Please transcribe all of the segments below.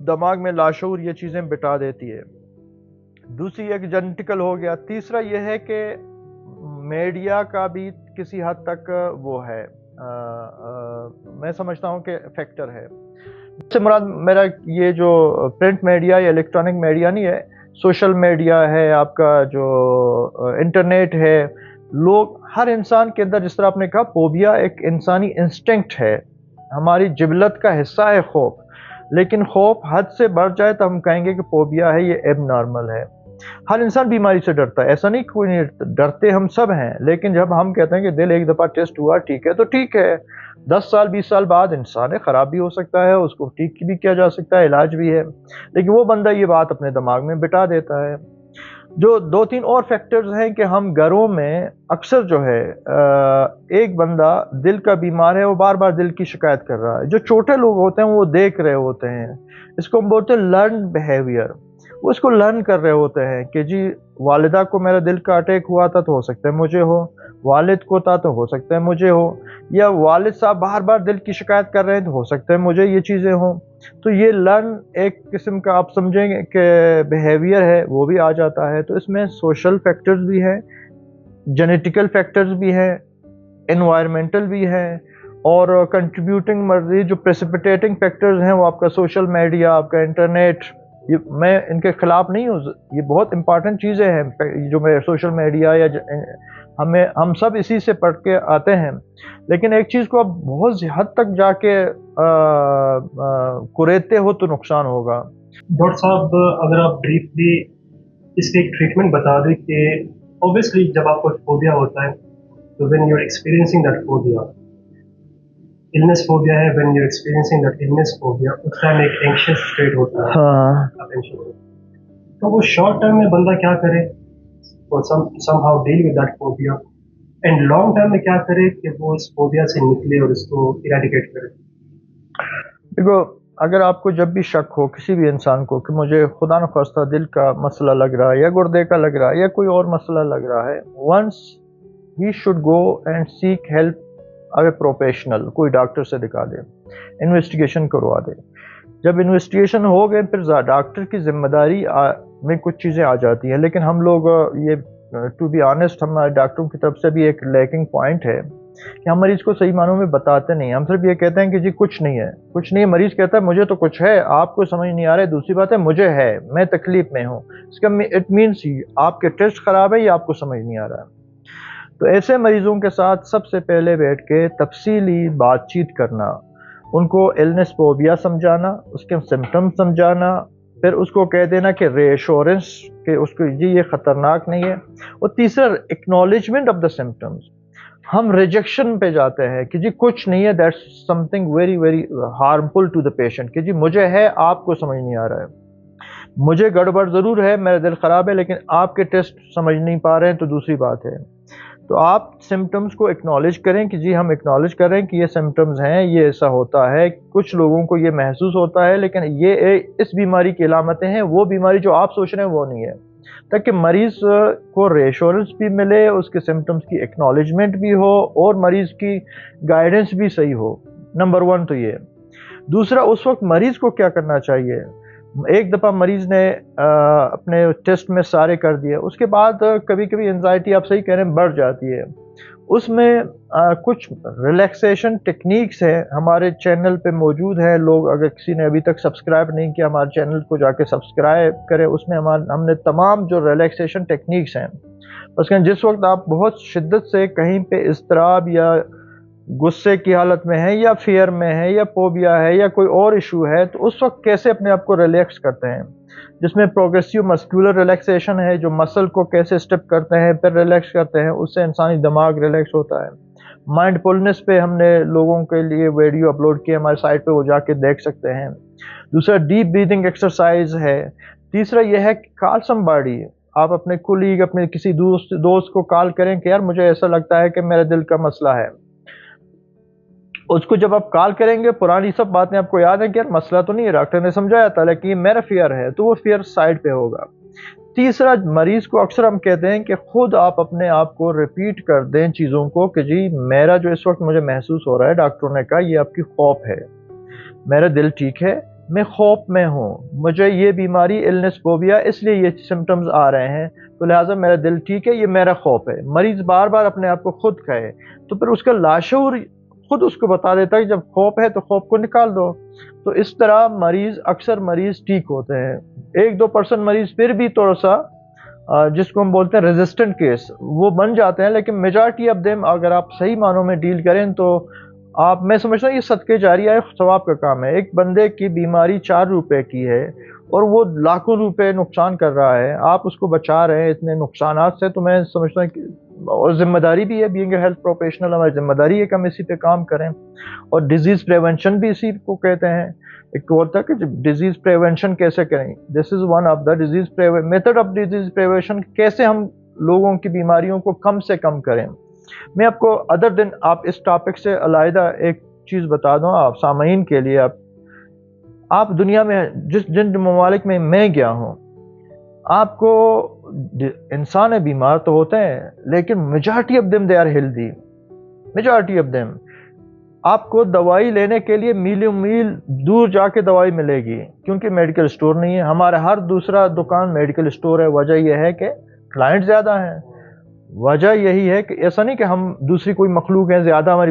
دماغ میں لاشعور یہ چیزیں بٹا دیتی ہے. دوسری ایک جینیٹیکل ہو گیا. تیسرا یہ ہے کہ میڈیا کا بھی کسی حد تک وہ ہے, میں سمجھتا ہوں کہ فیکٹر ہے. اس سے مراد میرا یہ جو پرنٹ میڈیا یا الیکٹرانک میڈیا نہیں ہے, سوشل میڈیا ہے, آپ کا جو انٹرنیٹ ہے. لوگ, ہر انسان کے اندر, جس طرح آپ نے کہا فوبیا ایک انسانی انسٹنکٹ ہے, ہماری جبلت کا حصہ ہے خوف, لیکن خوف حد سے بڑھ جائے تو ہم کہیں گے کہ فوبیا ہے, یہ ایب نارمل ہے. ہر انسان بیماری سے ڈرتا ہے, ایسا نہیں کوئی نہیں ڈرتے, ہم سب ہیں. لیکن جب ہم کہتے ہیں کہ دل ایک دفعہ ٹیسٹ ہوا ٹھیک ہے تو ٹھیک ہے, 10 سال 20 سال بعد انسان خراب بھی ہو سکتا ہے, اس کو ٹھیک بھی کیا جا سکتا ہے, علاج بھی ہے. لیکن وہ بندہ یہ بات اپنے دماغ میں بٹا دیتا ہے. جو 2-3 اور فیکٹرز ہیں کہ ہم گھروں میں اکثر جو ہے, ایک بندہ دل کا بیمار ہے, وہ بار بار دل کی شکایت کر رہا ہے. جو چھوٹے لوگ ہوتے ہیں وہ دیکھ رہے ہوتے ہیں, اس کو ہم بولتے ہیں لرن بیہیویئر. وہ اس کو لرن کر رہے ہوتے ہیں کہ جی والدہ کو میرا دل کا اٹیک ہوا تھا تو ہو سکتا ہے مجھے ہو, والد کو تھا تو ہو سکتا ہے مجھے ہو, یا والد صاحب بار بار دل کی شکایت کر رہے ہیں تو ہو سکتا ہے مجھے یہ چیزیں ہوں. تو یہ لرن ایک قسم کا آپ سمجھیں گے کہ بیہیویئر ہے, وہ بھی آ جاتا ہے. تو اس میں سوشل فیکٹرز بھی ہیں, جینیٹیکل فیکٹرز بھی ہیں, انوائرمنٹل بھی ہیں, اور کنٹریبیوٹنگ مرضی جو پریسپیٹیٹنگ فیکٹرز ہیں وہ آپ کا سوشل میڈیا, آپ کا انٹرنیٹ. میں ان کے خلاف نہیں ہوں, یہ بہت امپارٹنٹ چیزیں ہیں جو میں سوشل میڈیا یا ہم سب اسی سے پڑھ کے آتے ہیں. لیکن ایک چیز کو آپ بہت حد تک جا کے کریتے ہو تو نقصان ہوگا. ڈاکٹر صاحب اگر آپ بریفلی اس کی ایک ٹریٹمنٹ بتا دیں کہ اوبیسلی جب آپ کو فوبیا ہوتا ہے تو when you are experiencing that phobia, illness phobia ہے, when you're experiencing that illness phobia اس ٹائم ایک anxious state ہوتا ہے, تو وہ شارٹ ٹرم میں بندہ کیا کرے تو somehow deal with that phobia, and long term میں کیا کرے کہ وہ اس فوبیا سے نکلے اور اس کو eradicate کرے. دیکھو, اگر آپ کو جب بھی شک ہو کسی بھی انسان کو کہ مجھے خدا نخواستہ دل کا مسئلہ لگ رہا ہے یا گردے کا لگ رہا ہے یا کوئی اور مسئلہ لگ رہا ہے, once he should go and seek help اگر پروفیشنل, کوئی ڈاکٹر سے دکھا دے, انویسٹیگیشن کروا دے. جب انویسٹیگیشن ہو گئے پھر ڈاکٹر کی ذمہ داری میں کچھ چیزیں آ جاتی ہیں. لیکن ہم لوگ یہ ٹو بی آنیسٹ ہمارے ڈاکٹروں کی طرف سے بھی ایک لیکنگ پوائنٹ ہے کہ ہم مریض کو صحیح معنوں میں بتاتے نہیں. ہم صرف یہ کہتے ہیں کہ جی کچھ نہیں ہے, کچھ نہیں ہے. مریض کہتا ہے مجھے تو کچھ ہے, آپ کو سمجھ نہیں آ رہا ہے. دوسری بات ہے مجھے ہے, میں تکلیف میں ہوں, اس کا اٹ مینس آپ کے ٹیسٹ خراب ہے یا آپ کو سمجھ نہیں آ رہا ہے. تو ایسے مریضوں کے ساتھ سب سے پہلے بیٹھ کے تفصیلی بات چیت کرنا, ان کو ایلنس فوبیا سمجھانا, اس کے سمٹم سمجھانا, پھر اس کو کہہ دینا کہ ری ایشورنس کہ اس کو جی یہ خطرناک نہیں ہے. اور تیسرا ایکنالجمنٹ آف دا سمٹمس. ہم ریجیکشن پہ جاتے ہیں کہ جی کچھ نہیں ہے, that's something very very harmful to the patient, کہ جی مجھے ہے آپ کو سمجھ نہیں آ رہا ہے, مجھے گڑبڑ ضرور ہے, میرا دل خراب ہے, لیکن آپ کے ٹیسٹ سمجھ نہیں پا رہے ہیں تو دوسری بات ہے. تو آپ سمٹمز کو اکنالج کریں کہ جی ہم اکنالج کر رہے ہیں کہ یہ سمٹمز ہیں, یہ ایسا ہوتا ہے, کچھ لوگوں کو یہ محسوس ہوتا ہے, لیکن یہ اس بیماری کی علامتیں ہیں, وہ بیماری جو آپ سوچ رہے ہیں وہ نہیں ہے, تاکہ مریض کو ریشورنس بھی ملے, اس کے سمٹمز کی اکنالجمنٹ بھی ہو, اور مریض کی گائیڈنس بھی صحیح ہو. نمبر 1 تو یہ. دوسرا, اس وقت مریض کو کیا کرنا چاہیے. ایک دفعہ مریض نے اپنے ٹیسٹ میں سارے کر دیے, اس کے بعد کبھی کبھی انزائٹی, آپ صحیح کہہ رہے ہیں, بڑھ جاتی ہے. اس میں کچھ ریلیکسیشن ٹیکنیکس ہیں, ہمارے چینل پہ موجود ہیں. لوگ اگر کسی نے ابھی تک سبسکرائب نہیں کیا, ہمارے چینل کو جا کے سبسکرائب کرے. اس میں ہم نے تمام جو ریلیکسیشن ٹیکنیکس ہیں, اس کے جس وقت آپ بہت شدت سے کہیں پہ اضطراب یا غصے کی حالت میں ہے, یا فیئر میں ہے, یا فوبیا ہے, یا کوئی اور ایشو ہے, تو اس وقت کیسے اپنے آپ کو ریلیکس کرتے ہیں, جس میں پروگریسیو مسکولر ریلیکسیشن ہے, جو مسل کو کیسے اسٹیپ کرتے ہیں پھر ریلیکس کرتے ہیں, اس سے انسانی دماغ ریلیکس ہوتا ہے. مائنڈ فلنس پہ ہم نے لوگوں کے لیے ویڈیو اپلوڈ کیے, ہمارے سائٹ پہ وہ جا کے دیکھ سکتے ہیں. دوسرا ڈیپ بریتھنگ ایکسرسائز ہے. تیسرا یہ ہے کہ کال سم باڈی, آپ اپنے کولیگ, اپنے کسی دوست کو کال کریں کہ یار مجھے ایسا لگتا ہے کہ میرے دل کا مسئلہ ہے. اس کو جب آپ کال کریں گے, پرانی سب باتیں آپ کو یاد ہیں کہ یار مسئلہ تو نہیں ہے, ڈاکٹر نے سمجھایا تھا, لیکن یہ میرا فیئر ہے, تو وہ فیئر سائڈ پہ ہوگا. تیسرا, مریض کو اکثر ہم کہتے ہیں کہ خود آپ اپنے آپ کو ریپیٹ کر دیں چیزوں کو کہ جی میرا جو اس وقت مجھے محسوس ہو رہا ہے, ڈاکٹروں نے کہا یہ آپ کی خوف ہے, میرا دل ٹھیک ہے, میں خوف میں ہوں, مجھے یہ بیماری النس فوبیا اس لیے یہ سمٹمز آ رہے ہیں, تو لہٰذا میرا دل ٹھیک ہے, یہ میرا خوف ہے. مریض بار بار اپنے آپ کو خود کہے تو پھر اس کا لاشعور خود اس کو بتا دیتا ہے کہ جب خوف ہے تو خوف کو نکال دو. تو اس طرح اکثر مریض ٹھیک ہوتے ہیں. 1-2% مریض پھر بھی تھوڑا سا جس کو ہم بولتے ہیں ریزسٹنٹ کیس, وہ بن جاتے ہیں, لیکن میجارٹی آف دیم اگر آپ صحیح معنوں میں ڈیل کریں تو میں سمجھتا ہوں یہ صدقے جاریہ ہے, ثواب کا کام ہے. ایک بندے کی بیماری 4 روپے کی ہے اور وہ لاکھوں روپے نقصان کر رہا ہے, آپ اس کو بچا رہے ہیں اتنے نقصانات سے, تو میں سمجھتا ہوں کہ اور ذمہ داری بھی ہے, بینگ اے ہیلتھ پروفیشنل ہماری ذمہ داری ہے کہ ہم اسی پہ کام کریں. اور ڈیزیز پریونشن بھی اسی کو کہتے ہیں. ایک ہوتا ہے کہ ڈیزیز پریونشن کیسے کریں, this is one of the method of disease prevention, کیسے ہم لوگوں کی بیماریوں کو کم سے کم کریں. میں آپ کو ادر دن آپ اس ٹاپک سے علیحدہ ایک چیز بتا دوں آپ سامعین کے لیے. آپ دنیا میں جن ممالک میں گیا ہوں, آپ کو انسان بیمار تو ہوتے ہیں لیکن majority of them they are healthy, majority of them. آپ کو دوائی لینے کے لیے میلوں میل دور جا کے دوائی ملے گی کیونکہ میڈیکل اسٹور نہیں ہے. ہمارا ہر دوسرا دکان میڈیکل اسٹور ہے. وجہ یہ ہے کہ کلائنٹ زیادہ ہیں. وجہ یہی ہے کہ ایسا نہیں کہ ہم دوسری کوئی مخلوق ہیں زیادہ, ہماری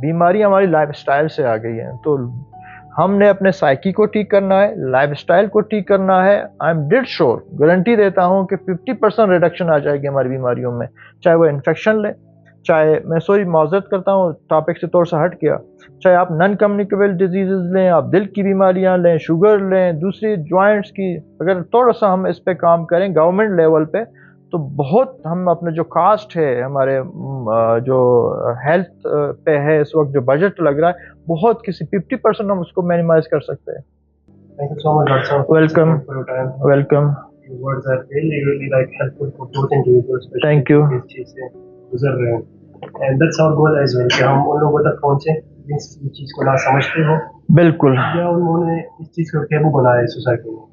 بیماری ہماری لائف اسٹائل سے آ گئی ہے. تو ہم نے اپنے سائیکی کو ٹھیک کرنا ہے, لائف اسٹائل کو ٹھیک کرنا ہے. آئی ایم ڈیڈ شور, گارنٹی دیتا ہوں کہ 50% ریڈکشن آ جائے گی ہماری بیماریوں میں, چاہے وہ انفیکشن لیں, چاہے میں معذرت کرتا ہوں ٹاپک سے تھوڑا سا ہٹ گیا, چاہے آپ نان کمیونیکیبل ڈیزیزز لیں, آپ دل کی بیماریاں لیں, شوگر لیں, دوسری جوائنٹس کی, اگر تھوڑا سا ہم اس پہ کام کریں گورنمنٹ لیول پہ تو بہت ہم اپنے جو کاسٹ ہے ہمارے جو ہیلتھ پہ ہے اس وقت جو بجٹ لگ رہا ہے, بہت کسی 50% ہم اس کو مینیمائز کر سکتے ہیں. Thank you so much, Dr. Saab. Welcome For your time. Welcome. Your words are really, really like helpful for both individuals, especially Thank you. اس چیز سے گزر رہے ہیں. And that's our goal as well, کہ ہم ان لوگوں تک پہنچیں جس چیز کو نہ سمجھتے ہو, بالکل یا انہوں نے اس چیز کو قابو بنایا ہے سوسائٹی میں.